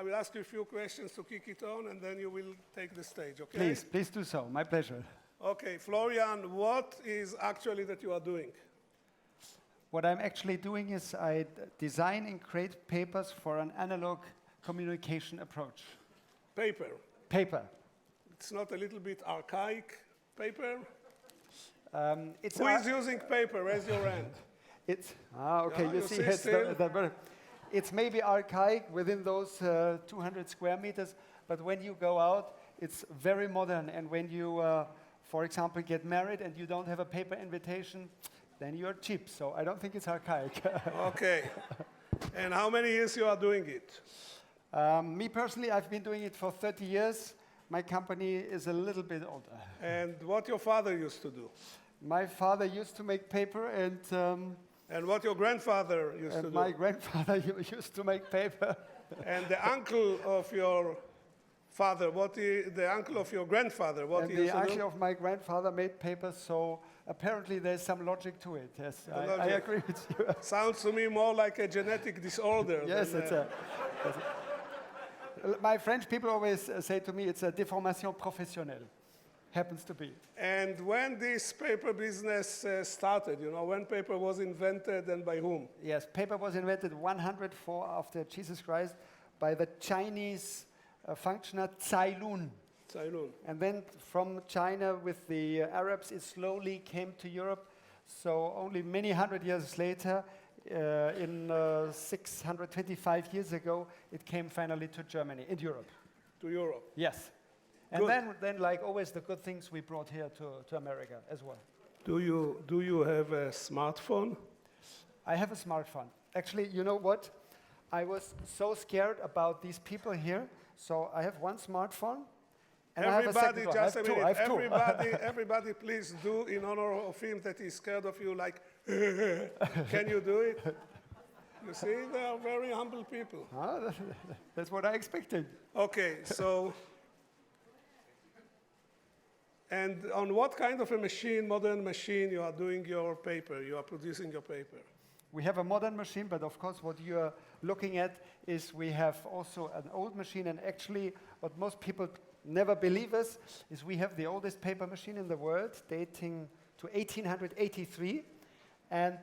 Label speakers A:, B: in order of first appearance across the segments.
A: I will ask you a few questions to kick it on, and then you will take the stage, okay?
B: Please do so. My pleasure.
A: Okay, Florian, what is actually that you are doing?
B: What I'm actually doing is I design and create papers for an analog communication approach.
A: Paper.
B: Paper.
A: It's not a little bit archaic paper?
B: It's
A: Who is using paper? Raise your hand.
B: It's okay.
A: Yeah,
B: you
A: you
B: see,
A: see
B: it's,
A: still?
B: it's maybe archaic within those 200 square meters, but when you go out, it's very modern. And when you, for example, get married and you don't have a paper invitation, then you're cheap. So I don't think it's archaic.
A: Okay. And how many years you are doing it?
B: Me personally, I've been doing it for 30 years. My company is a little bit older.
A: And what your father used to do?
B: My father used to make paper,
A: And what your grandfather used to do?
B: my grandfather used to make paper.
A: And the uncle of your father, the uncle of your grandfather, what
B: And
A: he
B: the
A: used to
B: uncle
A: do?
B: of my grandfather made paper, so apparently there's some logic to it. Yes, I
A: logic.
B: agree with you.
A: Sounds to me more like a genetic disorder.
B: Yes,
A: than,
B: it's my French people always say to me, it's a déformation professionnelle. Happens to be.
A: And when this paper business started, you know, when paper was invented and by whom?
B: Yes, paper was invented 104 after Jesus Christ by the Chinese functioner Cai Lun.
A: Ceylon.
B: And then from China with the Arabs, it slowly came to Europe. So only many hundred years later, in 625 years ago, it came finally to Germany, in Europe.
A: To Europe.
B: Yes. And then, like always, the good things we brought here to America as well.
A: Do you have a smartphone?
B: I have a smartphone. Actually, you know what? I was so scared about these people here, so I have one smartphone. And
A: Everybody,
B: I have a
A: just a
B: second one.
A: minute.
B: I have two.
A: Everybody, please do in honor of him that he's scared of you. Like, can you do it? You see, they are very humble people.
B: That's what I expected.
A: Okay, so. And on what kind of a machine, modern machine, you are doing your paper? You are producing your paper?
B: We have a modern machine, but of course what you are looking at is we have also an old machine, and actually what most people never believe is we have the oldest paper machine in the world, dating to 1883. And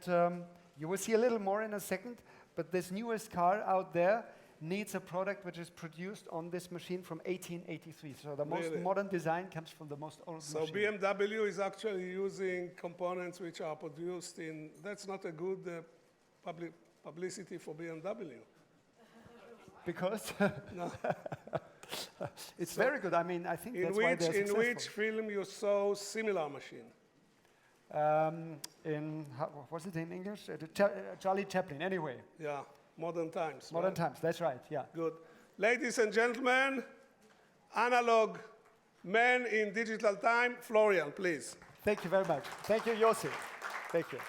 B: you will see a little more in a second, but this newest car out there needs a product which is produced on this machine from 1883. So the most modern design comes from the most old machine.
A: So BMW is actually using components which are produced in, that's not a good publicity for BMW.
B: Because?
A: No.
B: It's very good. I mean, I think that's why they're successful.
A: In which film you saw similar machine?
B: Was it in English? Charlie Chaplin, anyway.
A: Yeah. Modern times.
B: Modern times, that's right, yeah.
A: Good. Ladies and gentlemen, analog man in digital time, Florian, please.
B: Thank you very much. Thank you, Yossi. Thank you.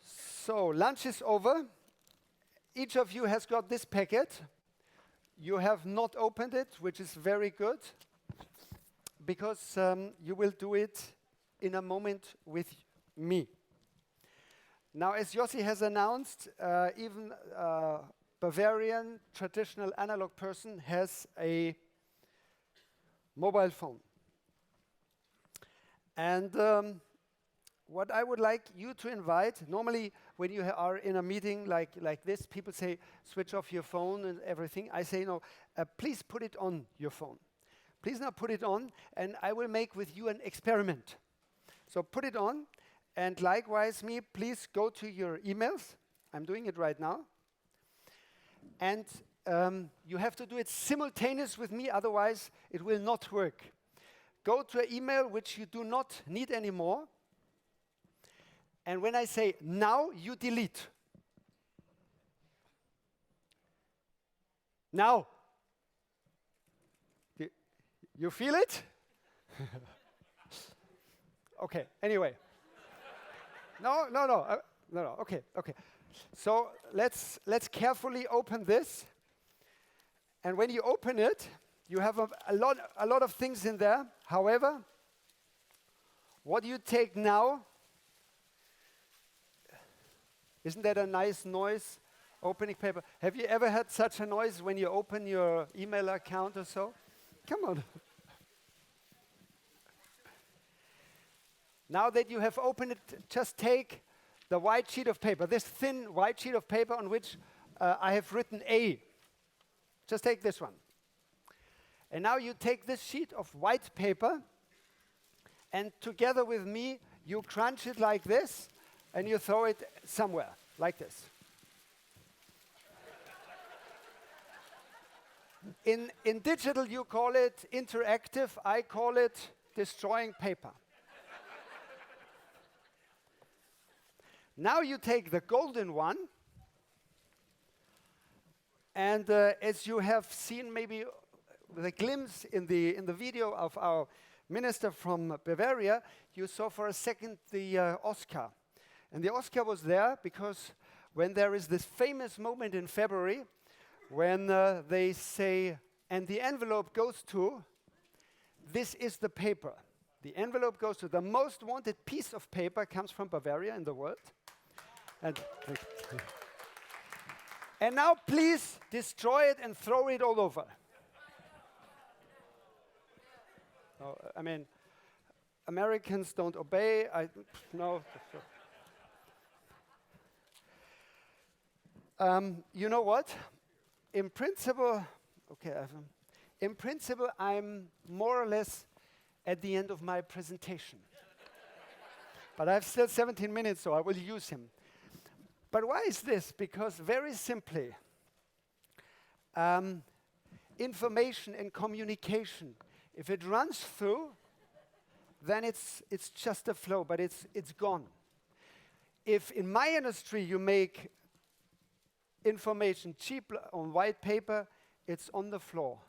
B: So, lunch is over. Each of you has got this packet. You have not opened it, which is very good, because you will do it in a moment with me. Now, as Yossi has announced, even a Bavarian traditional analog person has a mobile phone. And what I would like you to invite, normally when you are in a meeting like this, people say, switch off your phone and everything. I say, no, please put it on your phone. Please now put it on, and I will make with you an experiment. So put it on. And likewise, please go to your emails. I'm doing it right now. And you have to do it simultaneous with me, otherwise it will not work. Go to an email which you do not need anymore. And when I say now, you delete. Now. You feel it? Okay, anyway. No. Okay. So let's carefully open this. And when you open it, you have a lot of things in there. However, what you take now, isn't that a nice noise? Opening paper. Have you ever had such a noise when you open your email account or so? Come on. Now that you have opened it, just take the white sheet of paper, this thin white sheet of paper on which I have written A. Just take this one. And now you take this sheet of white paper, and together with me, you crunch it like this, and you throw it somewhere, like this. In digital, you call it interactive. I call it destroying paper. Now you take the golden one, and as you have seen maybe with a glimpse in the video of our minister from Bavaria, you saw for a second the Oscar. And the Oscar was there because when there is this famous moment in February when they say, and the envelope goes to, this is the paper. The envelope goes to the most wanted piece of paper, comes from Bavaria in the world. And now please destroy it and throw it all over. No, I mean, Americans don't obey. No. You know what? In principle, I'm more or less at the end of my presentation. But I have still 17 minutes, so I will use him. But why is this? Because very simply, information and communication, if it runs through, then it's just a flow, but it's gone. If in my industry you make information cheap on white paper, it's on the floor.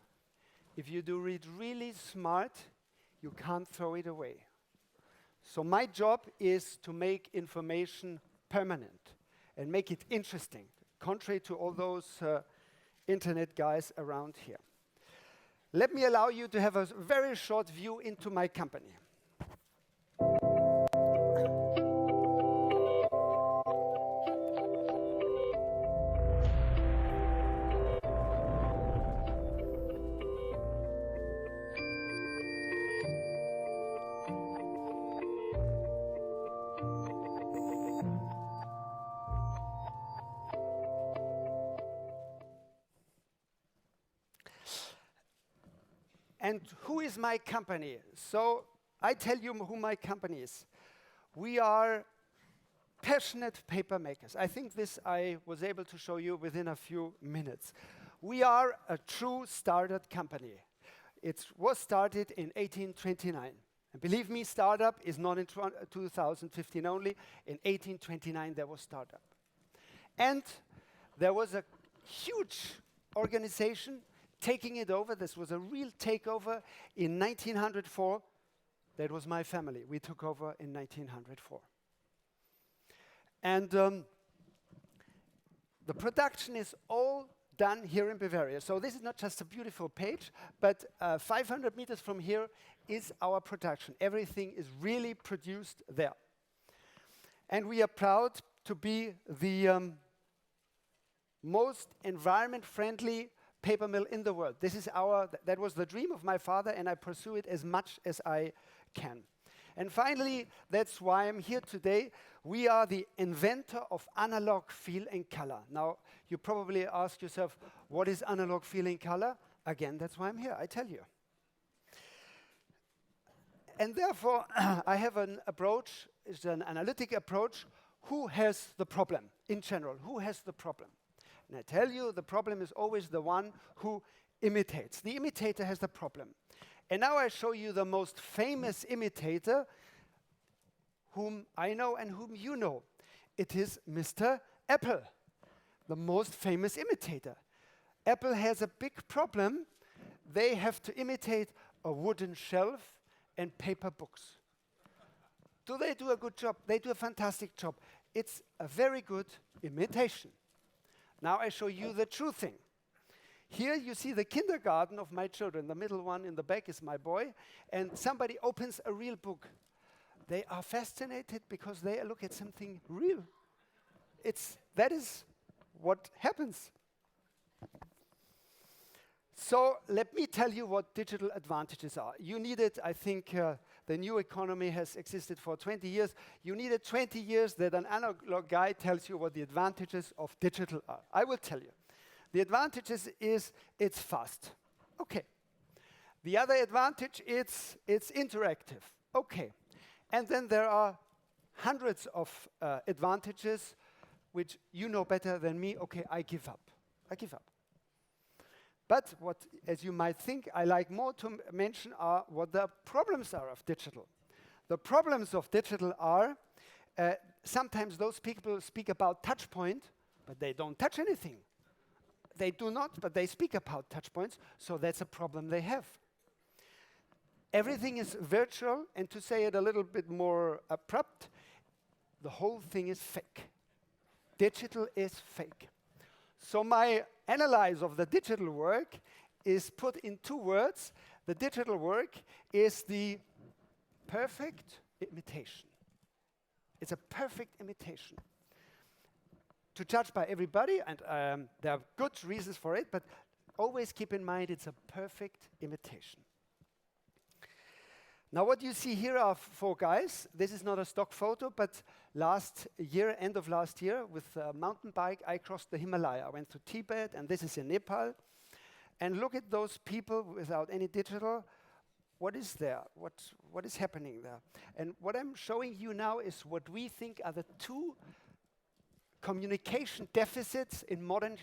B: If you do it really smart, you can't throw it away. So my job is to make information permanent and make it interesting, contrary to all those internet guys around here. Let me allow you to have a very short view into my company. And who is my company? So I tell you who my company is. We are passionate paper makers. I think this I was able to show you within a few minutes. We are a true startup company. It was started in 1829. And believe me, startup is not in 2015 only. In 1829 there was startup. And there was a huge organization taking it over. This was a real takeover in 1904. That was my family. We took over in 1904. And the production is all done here in Bavaria. So this is not just a beautiful page, but 500 meters from here is our production. Everything is really produced there. And we are proud to be the most environment-friendly paper mill in the world. This is that was the dream of my father, and I pursue it as much as I can. And finally, that's why I'm here today. We are the inventor of analog feel and color. Now, you probably ask yourself, what is analog feel and color? Again, that's why I'm here, I tell you. And therefore, I have an approach, it's an analytic approach. Who has the problem in general? Who has the problem? And I tell you, the problem is always the one who imitates. The imitator has the problem. And now I show you the most famous imitator whom I know and whom you know. It is Mr. Apple, the most famous imitator. Apple has a big problem. They have to imitate a wooden shelf and paper books. Do they do a good job? They do a fantastic job. It's a very good imitation. Now I show you the true thing. Here you see the kindergarten of my children. The middle one in the back is my boy. And somebody opens a real book. They are fascinated because they look at something real. That is what happens. So let me tell you what digital advantages are. You needed, I think, the new economy has existed for 20 years. You needed 20 years that an analog guy tells you what the advantages of digital are. I will tell you. The advantages is it's fast. Okay. The other advantage is it's interactive. Okay. And then there are hundreds of advantages which you know better than me. Okay, I give up. I give up. But what, as you might think, I like more to mention are what the problems are of digital. The problems of digital are sometimes those people speak about touch point, but they don't touch anything. They do not, but they speak about touch points, so that's a problem they have. Everything is virtual, and to say it a little bit more abrupt, the whole thing is fake. Digital is fake. So my analysis of the digital work is put in 2 words. The digital work is the perfect imitation. It's a perfect imitation. To judge by everybody, and there are good reasons for it, but always keep in mind it's a perfect imitation. Now what you see here are 4 guys. This is not a stock photo, but last year, end of last year, with a mountain bike, I crossed the Himalaya. I went to Tibet, and this is in Nepal. And look at those people without any digital. What is there? What is happening there? And what I'm showing you now is what we think are the 2 communication deficits in modern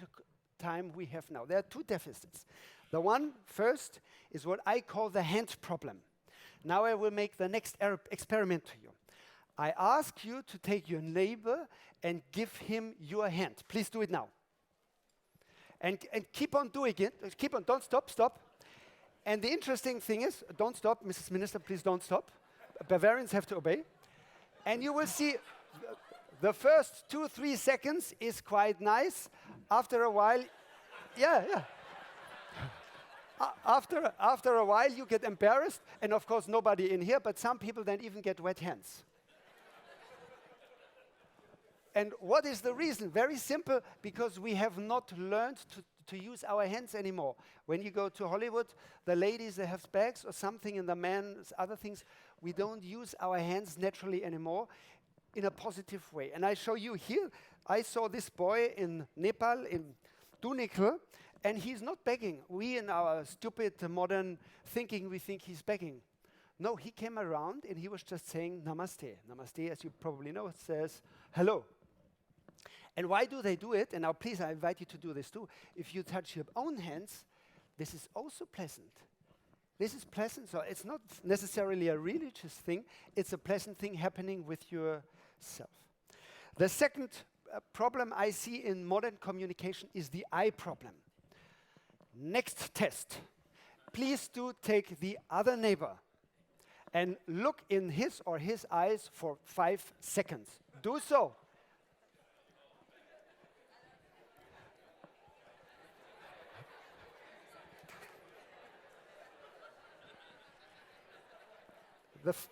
B: time we have now. There are 2 deficits. The one first is what I call the hand problem. Now I will make the next experiment to you. I ask you to take your neighbor and give him your hand. Please do it now. And keep on doing it. Keep on, don't stop, stop. And the interesting thing is, don't stop, Mrs. Minister, please don't stop. Bavarians have to obey. And you will see the first 2-3 seconds is quite nice. After a while, yeah. After a while, you get embarrassed, and of course, nobody in here, but some people then even get wet hands. And what is the reason? Very simple, because we have not learned to use our hands anymore. When you go to Hollywood, the ladies, they have bags or something, and the men, other things. We don't use our hands naturally anymore in a positive way. And I show you here, I saw this boy in Nepal, in DLDnyc, and he's not begging. We, in our stupid modern thinking, we think he's begging. No, he came around and he was just saying namaste. Namaste, as you probably know, says hello. And why do they do it? And now please, I invite you to do this too. If you touch your own hands, this is also pleasant. This is pleasant, so it's not necessarily a religious thing. It's a pleasant thing happening with yourself. The second problem I see in modern communication is the eye problem. Next test. Please do take the other neighbor and look in his or his eyes for 5 seconds. Do so.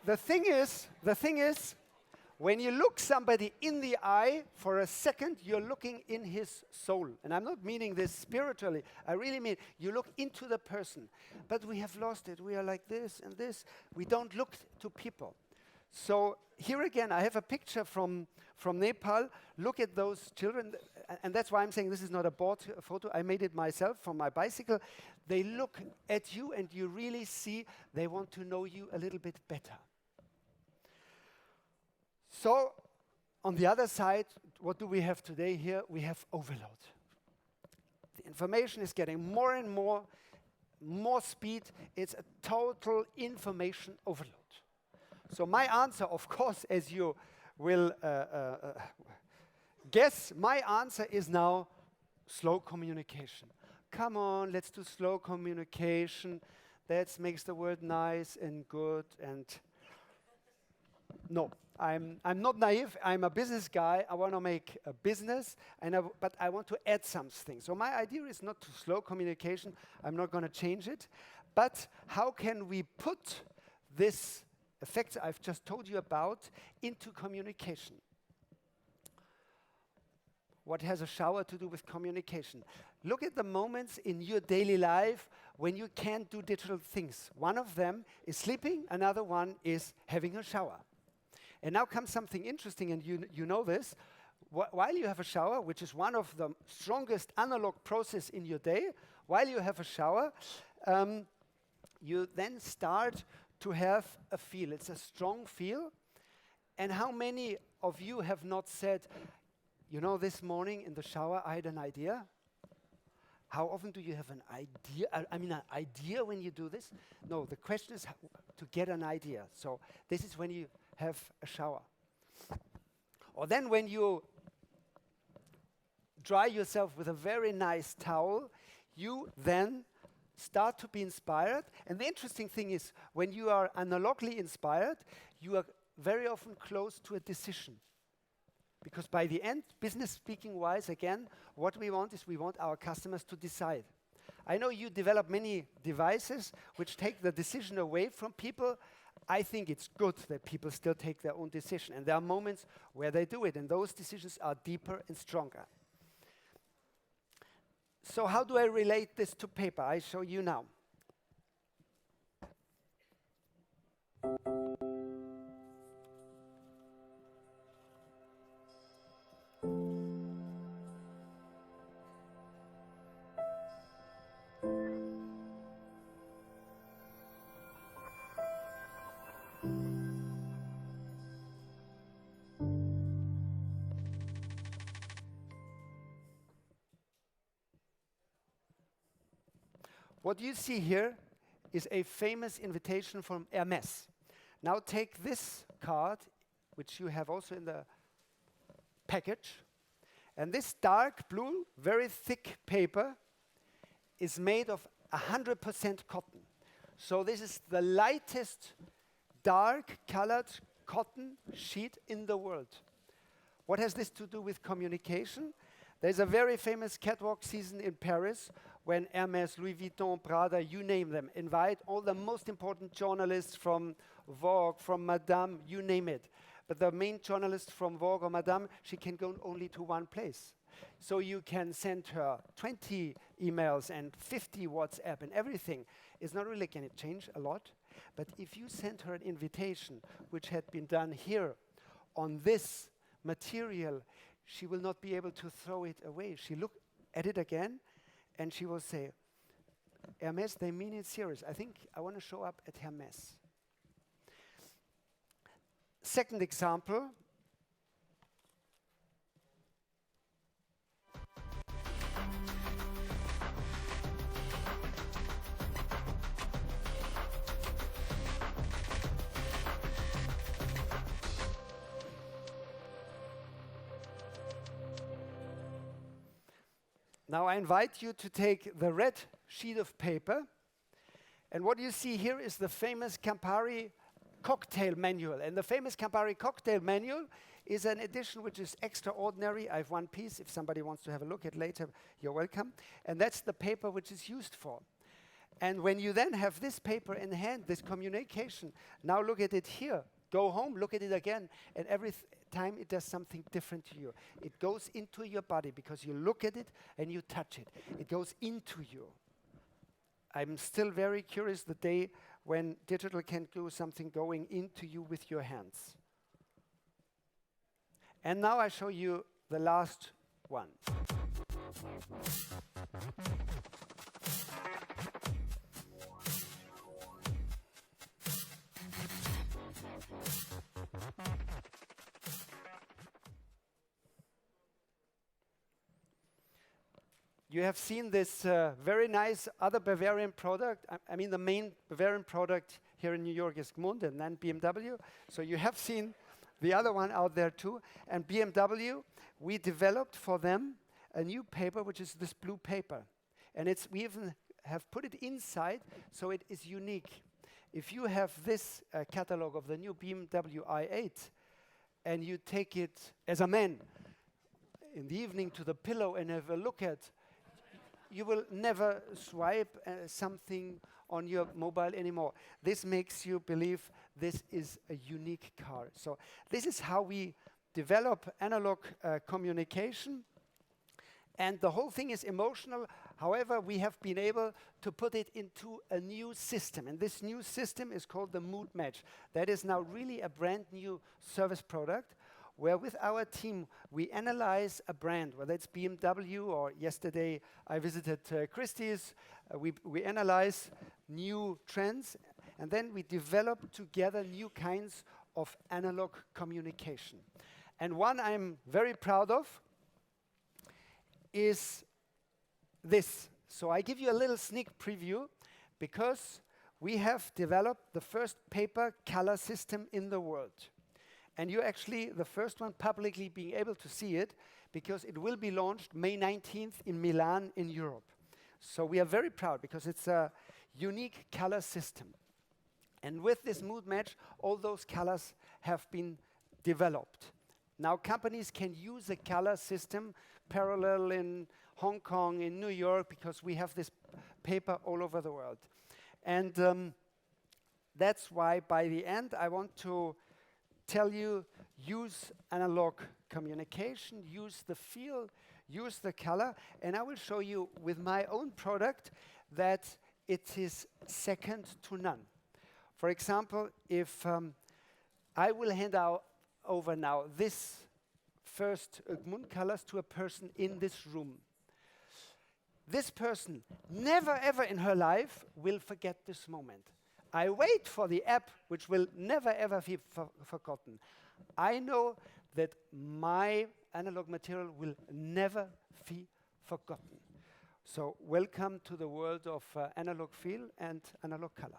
B: The thing is, when you look somebody in the eye for a second, you're looking in his soul. And I'm not meaning this spiritually. I really mean you look into the person. But we have lost it. We are like this and this. We don't look to people. So here again, I have a picture from Nepal. Look at those children. And that's why I'm saying this is not a bought photo. I made it myself from my bicycle. They look at you and you really see they want to know you a little bit better. So, on the other side, what do we have today here? We have overload. The information is getting more and more speed. It's a total information overload. So my answer, of course, as you will guess, my answer is now slow communication. Come on, let's do slow communication. That makes the world nice and good. And no. I'm not naive. I'm a business guy. I want to make a business, but I want to add something. So my idea is not to slow communication. I'm not going to change it. But how can we put this effects I've just told you about into communication? what has a shower to do with communication? Look at the moments in your daily life when you can't do digital things. One of them is sleeping, another one is having a shower. And now comes something interesting, and you know this. While you have a shower, which is one of the strongest analog process in your day, while you have a shower, you then start to have a feel. It's a strong feel. And how many of you have not said, you know, this morning in the shower I had an idea? How often do you have an idea? An idea when you do this? No, the question is to get an idea. So this is when you have a shower. Or then when you dry yourself with a very nice towel, you then start to be inspired. And the interesting thing is, when you are analogically inspired, you are very often close to a decision. Because by the end, business speaking wise, again, what we want is we want our customers to decide. I know you develop many devices which take the decision away from people. I think it's good that people still take their own decision. And there are moments where they do it, and those decisions are deeper and stronger. So how do I relate this to paper? I show you now. What you see here is a famous invitation from Hermes. Now take this card, which you have also in the package, and this dark blue, very thick paper is made of 100% cotton. So this is the lightest dark colored cotton sheet in the world. What has this to do with communication? There's a very famous catwalk season in Paris when Hermes, Louis Vuitton, Prada, you name them, invite all the most important journalists from Vogue, from Madame, you name it. But the main journalist from Vogue or Madame, she can go only to one place. So you can send her 20 emails and 50 WhatsApp and everything. It's not really going to change a lot. But if you send her an invitation, which had been done here on this material, she will not be able to throw it away. She look at it again, and she will say, Hermes, they mean it serious. I think I want to show up at Hermes. Second example. Now I invite you to take the red sheet of paper, and what you see here is the famous Campari cocktail manual. And the famous Campari cocktail manual is an edition which is extraordinary. I have one piece. If somebody wants to have a look at later, you're welcome. And that's the paper which is used for. And when you then have this paper in hand, this communication, now look at it here. Go home, look at it again, and every time it does something different to you. It goes into your body because you look at it and you touch it. It goes into you. I'm still very curious the day when digital can do something going into you with your hands. And now I show you the last one. You have seen this very nice other Bavarian product. I mean, the main Bavarian product here in New York is Gmund and then BMW. So you have seen the other one out there too. And BMW, we developed for them a new paper, which is this blue paper. And we even have put it inside, so it is unique. If you have this catalog of the new BMW i8, and you take it as a man in the evening to the pillow and have a look at, you will never swipe something on your mobile anymore. This makes you believe this is a unique car. So this is how we develop analog communication. And the whole thing is emotional. However, we have been able to put it into a new system. And this new system is called the Mood Match. That is now really a brand new service product where with our team we analyze a brand, whether it's BMW or yesterday I visited Christie's. We analyze new trends and then we develop together new kinds of analog communication. And one I'm very proud of is this. So I give you a little sneak preview because we have developed the first paper color system in the world. And you're actually the first one publicly being able to see it because it will be launched May 19th in Milan in Europe. So we are very proud because it's a unique color system. And with this Mood Match, all those colors have been developed. Now companies can use a color system parallel in Hong Kong, in New York, because we have this paper all over the world. And that's why by the end I want to tell you, use analog communication, use the feel, use the color, and I will show you with my own product that it is second to none. For example, if I will hand over now this first Gmund colors to a person in this room. This person never ever in her life will forget this moment. I wait for the app which will never ever be forgotten. I know that my analog material will never be forgotten. So welcome to the world of analog feel and analog color.